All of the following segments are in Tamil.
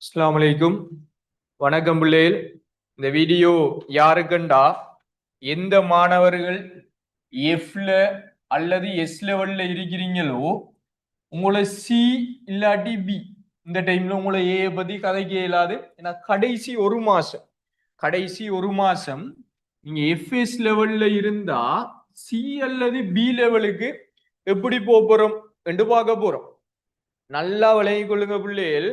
அஸ்ஸலாமு அலைக்கும். வணக்கம் பிள்ளைகள். இந்த வீடியோ யாருக்குண்டா எந்த மாணவர்கள் எஃப்ல அல்லது எஸ் லெவல்ல இருக்கிறீங்களோ உங்களை சி இல்லாட்டி பி இந்த டைம்ல உங்களை ஏ பத்தி கதைக்க இயலாது. ஏன்னா கடைசி ஒரு மாசம் நீங்க எஃப்எஸ் லெவல்ல இருந்தா சி அல்லது பி லெவலுக்கு எப்படி போறோம் என்று பார்க்க போறோம். நல்லா விளங்கிக் கொள்ளுங்க பிள்ளைகள்.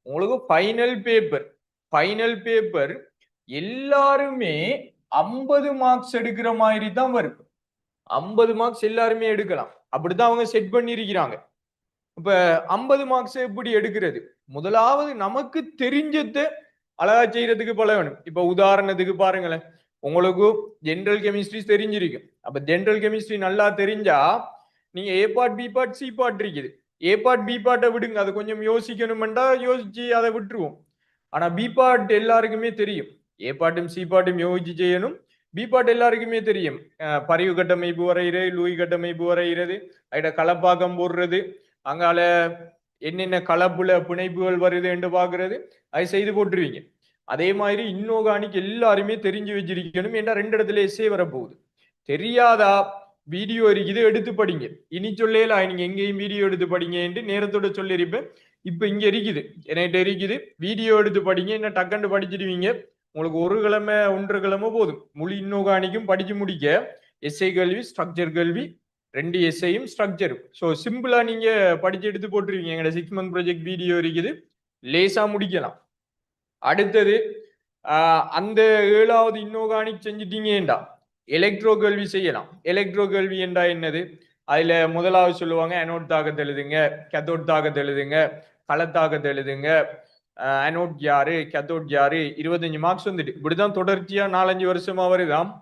உங்களுக்கு ஃபைனல் பேப்பர் எல்லாருமே 50 மார்க்ஸ் எடுக்கிற மாதிரி தான் வரும். 50 மார்க்ஸ் எல்லாருமே எடுக்கலாம். அப்படித்தான் அவங்க செட் பண்ணி இருக்கிறாங்க. இப்ப 50 மார்க்ஸ் எப்படி எடுக்கிறது? முதலாவது நமக்கு தெரிஞ்சதை அழகா செய்யறதுக்கு பழகணும். இப்ப உதாரணத்துக்கு பாருங்களேன், உங்களுக்கு ஜெனரல் கெமிஸ்ட்ரி தெரிஞ்சிருக்கும். அப்ப ஜெனரல் கெமிஸ்ட்ரி நல்லா தெரிஞ்சா நீங்க A part B part C part இருக்குது. ஏ பார்ட் பி பார்ட்டை விடுங்க, அது கொஞ்சம் யோசிக்கணும்டா யோசிச்சு அதை விட்டுருவோம். ஆனா பி பார்ட் எல்லாருக்குமே தெரியும். ஏ பார்ட்டும் சி பார்ட்டும் யோசிச்சு செய்யணும். பி பார்ட் எல்லாருக்குமே தெரியும். பரிவு கட்டமைப்பு வரைகிறது, லூயி கட்டமைப்பு வரைகிறது, அதிட களப்பாக்கம் போடுறது, அங்கால என்னென்ன கலப்புல பிணைப்புகள் வருது என்று பாக்குறது, அதை செய்து போட்டுருவீங்க. அதே மாதிரி இன்ஆர்கானிக் எல்லாருமே தெரிஞ்சு வச்சிருக்கணும். ஏன்னா 2 இடத்துல எஸ்ஸே வரப்போகுது. தெரியாதா வீடியோ இருக்குது, எடுத்து படிங்க. இனி சொல்லல நீங்க எங்கேயும் வீடியோ எடுத்து படிங்க என்று நேரத்தோட சொல்லியிருப்பேன். இப்ப இங்க இருக்குது, என்கிட்ட இருக்குது, வீடியோ எடுத்து படிங்க. என்ன டக்குன்னு படிச்சிடுவீங்க. உங்களுக்கு ஒரு கிழமை 1.5 கிழமை போதும் முழு இன்ஆர்கானிக்கும் படிச்சு முடிக்க. எஸ்ஐ கல்வி, ஸ்ட்ரக்சர் கல்வி, 2 எஸ்ஐயும் ஸ்ட்ரக்சரும். ஸோ சிம்பிளா நீங்க படிச்சு எடுத்து போட்டுருவீங்க. எங்களோட 6 மந்த் ப்ராஜெக்ட் வீடியோ இருக்குது, லேசா முடிக்கலாம். அடுத்தது அந்த 7வது இன்ஆர்கானிக் செஞ்சுட்டீங்கடா எலக்ட்ரோ கல்வி செய்யலாம். எலக்ட்ரோ கல்வி என்றா என்னது? அதுல முதலாவது சொல்லுவாங்க அனோட் தாக்கத்தை எழுதுங்க, கேத்தோட் தாக்கத்தை எழுதுங்க, களத்தாக்கத்தை எழுதுங்க. அனோட் யாரு, கேத்தோட் யாரு, 25 மார்க்ஸ் வந்துட்டு இப்படிதான் தொடர்ச்சியா 4-5 வருஷமா வருதாம்.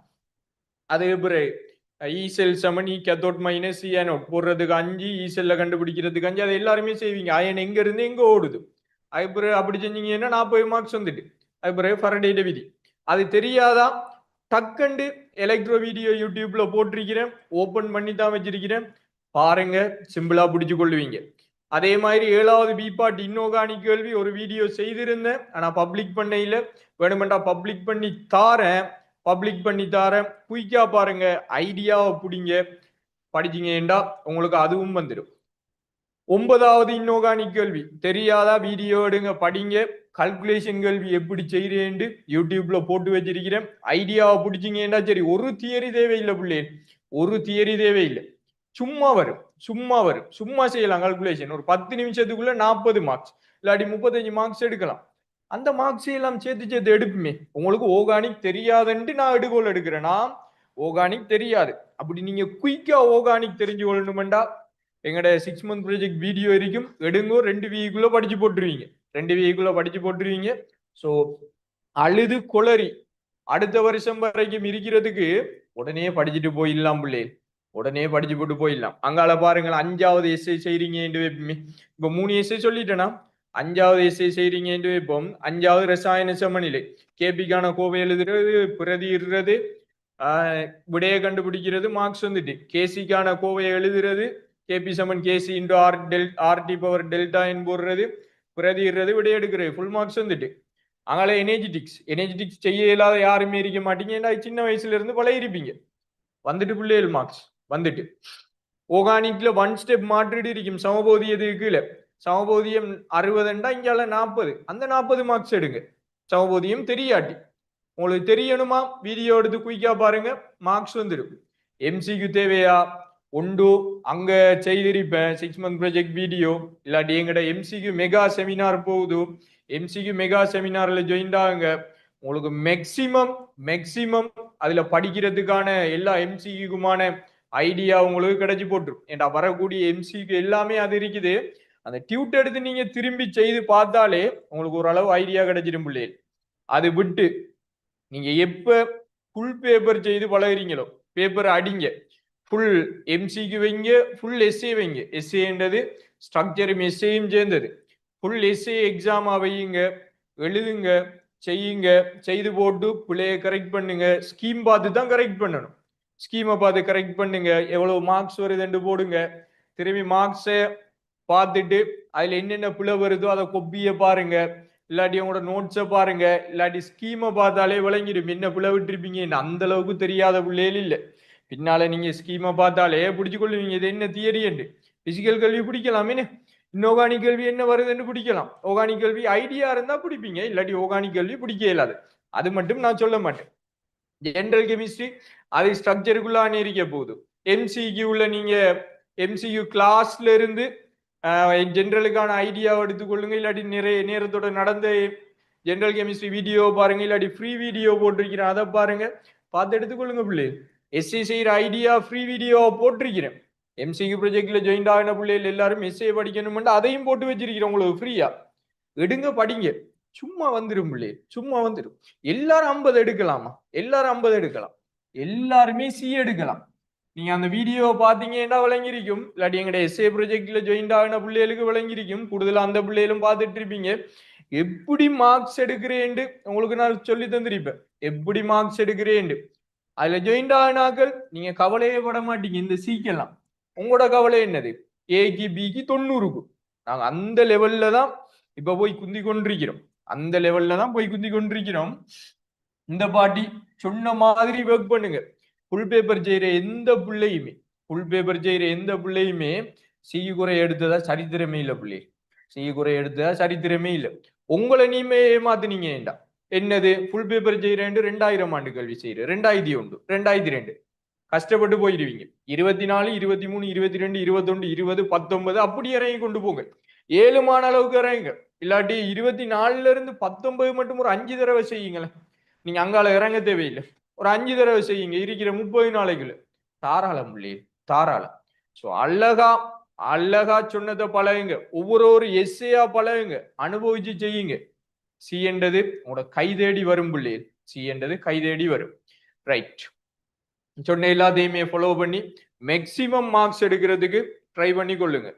அது பிறகு இ செல் சமன் இ கேத்தோட் மைனஸ் இ அனோட் போடுறதுக்கு 5, இ செல்ல கண்டுபிடிக்கிறதுக்கு 5. அதை எல்லாருமே செய்வீங்க. அயன் எங்க இருந்து எங்க ஓடுது, அது பிறகு அப்படி செஞ்சீங்கன்னா 40 மார்க்ஸ் வந்துட்டு. அது பிறகு ஃபரடேட விதி. அது தெரியாதான் டக்குண்டு எலக்ட்ரோ வீடியோ யூடியூப்ல போட்டிருக்கிறேன், ஓபன் பண்ணி தான் வச்சிருக்கிறேன், பாருங்க, சிம்பிளா பிடிச்சு கொள்ளுவீங்க. அதே மாதிரி 7வது பி பார்ட் இன்ஆர்கானிக் கேள்வி ஒரு வீடியோ செய்திருந்தேன், ஆனா பப்ளிக் பண்ணையில. வேணுமெண்டா பப்ளிக் பண்ணி தாரேன், குயிக்கா பாருங்க, ஐடியாவை பிடிங்க, படிச்சீங்கடா உங்களுக்கு அதுவும் வந்துடும். 9வது இன்ஆர்கானிக் கேள்வி தெரியாதா வீடியோ எடுங்க, படிங்க. கல்குலேஷன் கேள்வி எப்படி செய்யறேன்னு யூடியூப்ல போட்டு வச்சிருக்கிறேன். ஐடியாவை பிடிச்சிங்கன்னா சரி. ஒரு தியரி தேவையில்லை பிள்ளை, ஒரு தியரி தேவையில்லை. சும்மா வரும். சும்மா செய்யலாம் கல்குலேஷன். ஒரு 10 நிமிஷத்துக்குள்ள 40 மார்க்ஸ் இல்லாட்டி 35 மார்க்ஸ் எடுக்கலாம். அந்த மார்க்ஸ் எல்லாம் சேர்த்து எடுப்புமே. உங்களுக்கு ஓர்கானிக் தெரியாதுன்ட்டு நான் எடுக்கிறேன். நான் ஓர்கானிக் தெரியாது. அப்படி நீங்க குயிக்கா ஓர்கானிக் தெரிஞ்சு கொள்ளணுமெண்டா எங்கட 6 மந்த் ப்ராஜெக்ட் வீடியோ இருக்கும், எடுங்கோ. 2 வீக்குள்ள படிச்சு போட்டுருவீங்க. ஸோ அழுது கொளறி அடுத்த வருஷம் வரைக்கும் இருக்கிறதுக்கு உடனே படிச்சுட்டு போயிடலாம் பிள்ளை, உடனே படிச்சு போட்டு போயிடலாம். அங்கால பாருங்கள், 5வது எஸ்ஐ செய்றீங்க என்று வைப்போமே. இப்ப 3 எஸ்ஐ சொல்லிட்டேனா, 5வது எஸ்ஐ செய்றீங்க என்று வைப்போம். 5வது ரசாயன சமநிலை, கேபிக்கான கோவை எழுதுறது, பிரதிடுறது, விடையை கண்டுபிடிக்கிறது, மார்க்ஸ் வந்துட்டு. கேசிக்கான கோவையை எழுதுறது, கேபி சமன் கேசி இன்டு ஆர்டி பவர் டெல்டா என் போடுறது, பிரதிடுறது, விடைய எடுக்கிறது, ஃபுல் மார்க்ஸ் வந்துட்டு. அங்கால எனர்ஜெட்டிக்ஸ் செய்ய இயலாத யாருமே இருக்க மாட்டீங்க. ஏன்னா சின்ன வயசுல இருந்து பழகிருப்பீங்க. வந்துட்டு பிள்ளைகள் மார்க்ஸ் வந்துட்டு. ஓர்கானிக்ல 1 ஸ்டெப் மாற்றிட்டு இருக்கும். சமபோதியத்துக்கு கீழே சமபோதியம் 60 இங்கால 40. அந்த 40 மார்க்ஸ் எடுங்க. சமபோதியம் தெரியாட்டி. உங்களுக்கு தெரியணுமா, வீடியோ எடுத்து குயிக்கா பாருங்க, மார்க்ஸ் வந்துடும். எம்சிக்கு தேவையா ஒன்று அங்க செய்திருப்பேன் 6 மந்த் ப்ராஜெக்ட் வீடியோ. இல்லாட்டி எங்கட எம்சிக்கு மெகா செமினார் போகுது, எம்சிக்கு மெகா செமினார்ல ஜாயின் ஆகுங்க. உங்களுக்கு மேக்சிமம் அதுல படிக்கிறதுக்கான எல்லா எம்சிக்குமான ஐடியா உங்களுக்கு கிடைச்சி போட்டுரும். ஏன்டா வரக்கூடிய எம்சிக்கு எல்லாமே அது இருக்குது. அந்த டியூட் எடுத்து நீங்க திரும்பி செய்து பார்த்தாலே உங்களுக்கு ஓரளவு ஐடியா கிடைச்சிடும் பிள்ளைகள். அது விட்டு நீங்க எப்ப ஃபுல் பேப்பர் செய்து பழகிறீங்களோ, பேப்பர் அடிங்க, ஃபுல் எம்சிக்கு வைங்க, ஃபுல் எஸ்ஏ வைங்க. எஸ்ஏன்றது ஸ்ட்ரக்சரும் எஸ்ஏயும் சேர்ந்தது. ஃபுல் எஸ்ஏ எக்ஸாமா வையுங்க, எழுதுங்க, செய்யுங்க. செய்து போட்டு பிள்ளைய கரெக்ட் பண்ணுங்க. ஸ்கீம் பார்த்து தான் கரெக்ட் பண்ணணும். ஸ்கீமை பார்த்து கரெக்ட் பண்ணுங்க. எவ்வளவு மார்க்ஸ் வருதுன்னு போடுங்க. திரும்பி மார்க்ஸை பார்த்துட்டு அதுல என்னென்ன பிழை வருதோ அதை கொப்பிய பாருங்க. இல்லாட்டி உங்களோட நோட்ஸை பாருங்க, இல்லாட்டி ஸ்கீமை பார்த்தாலே விளங்கிடும் என்ன பிள்ளை விட்டுருப்பீங்க. அந்த அளவுக்கு தெரியாத பிள்ளைகள் இல்லை. பின்னால நீங்க ஸ்கீமை பார்த்தாலே பிடிச்சு கொள்ளுவீங்க இது என்ன தியரி என்று. பிசிக்கல் கல்வி பிடிக்கலாமே, இன்ஆர்கானிக் கல்வி என்ன வருதுன்னு பிடிக்கலாம். ஆர்கானிக் கல்வி ஐடியா இருந்தா பிடிப்பீங்க, இல்லாட்டி ஆர்கானிக் கல்வி பிடிக்க இயலாது. அது மட்டும் நான் சொல்ல மாட்டேன். ஜெனரல் கெமிஸ்ட்ரி அது ஸ்ட்ரக்சருக்குள்ளான இருக்க போகுது. எம்சிக்யூல நீங்க எம்சிக்யூ கிளாஸ்ல இருந்து ஜெனரலுக்கான ஐடியாவை எடுத்துக்கொள்ளுங்க, இல்லாட்டி நிறைய நேரத்தோட நடந்த ஜெனரல் கெமிஸ்ட்ரி வீடியோ பாருங்க, இல்லாட்டி ஃப்ரீ வீடியோ போட்டிருக்கிறேன் அதை பாருங்க, பார்த்து எடுத்துக்கொள்ளுங்க பிள்ளை. எஸ்ஏ செய்யற ஐடியா ஃப்ரீ வீடியோ போட்டிருக்கிறேன். எம்சிக்யூ ப்ராஜெக்ட்ல ஜாயின் ஆகின பிள்ளைகள் எல்லாரும் எஸ்ஏ படிக்கணும்னு அதையும் போட்டு வச்சிருக்கிறேன் உங்களுக்கு ஃப்ரீயா. எடுங்க படிங்க, சும்மா வந்துடும் பிள்ளை, சும்மா வந்துடும். எல்லாரும் 50 எடுக்கலாமா? எல்லாரும் 50 எடுக்கலாம், எல்லாருமே சி எடுக்கலாம். நீங்க அந்த வீடியோ பாத்தீங்கன்னா விளங்கிருக்கும், இல்லாட்டி எங்கட எஸ்ஏ ப்ராஜெக்ட்ல ஜாயின் ஆகின பிள்ளைகளுக்கு விளங்கிருக்கும். கூடுதலா அந்த பிள்ளைகளும் பார்த்துட்டு இருப்பீங்க. எப்படி மார்க்ஸ் எடுக்கிறேன் உங்களுக்கு நான் சொல்லி தந்திருப்பேன், எப்படி மார்க்ஸ் எடுக்கிறேன். அதுல ஜாயின் ஆகினாக்கள் நீங்க கவலையே பட மாட்டீங்க. இந்த சீக்கெல்லாம் உங்களோட கவலை என்னது? ஏக்கு பிக்கு 90க்கு நாங்க அந்த லெவல்ல தான் இப்ப போய் குந்தி கொண்டிருக்கிறோம். அந்த லெவல்ல தான் போய் குந்தி கொண்டிருக்கிறோம். இந்த பாட்டி சொன்ன மாதிரி ஒர்க் பண்ணுங்க. ஃபுல் பேப்பர் செய்யற எந்த பிள்ளையுமே, ஃபுல் பேப்பர் செய்யற எந்த பிள்ளையுமே சி குறை எடுத்ததா சரித்திரமே இல்லை பிள்ளை. சி குறை எடுத்ததா சரித்திரமே இல்லை. உங்களை நீமே ஏமாத்துனீங்க ஏண்டா. என்னது ஃபுல் பேப்பர் செய்யறேன் 2000 ஆண்டு கல்வி செய்யற 2001 2002 கஷ்டப்பட்டு போயிடுவீங்க. 24 23 22 21 20 19 அப்படி இறங்கி கொண்டு போங்க. 7 மான அளவுக்கு இறங்குங்க. இல்லாட்டி 24ல இருந்து 19 மட்டும் ஒரு 5 தடவை செய்யுங்களேன். நீங்க அங்கால இறங்க தேவையில்லை, ஒரு 5 தடவை செய்யுங்க இருக்கிற 30 நாளைக்குள்ள. தாராளம் இல்லையே, தாராளம். சோ அழகா அழகா சொன்னதை பழகுங்க, ஒவ்வொரு எஸ்ஏயா பழகுங்க, அனுபவிச்சு செய்யுங்க. சி என்றது உங்களோட கை தேடி வரும் பிள்ளைகள், சி என்றது கை தேடி வரும். ரைட், சொன்ன எல்லாத்தையுமே ஃபாலோ பண்ணி மேக்சிமம் மார்க்ஸ் எடுக்கிறதுக்கு ட்ரை பண்ணி கொள்ளுங்க.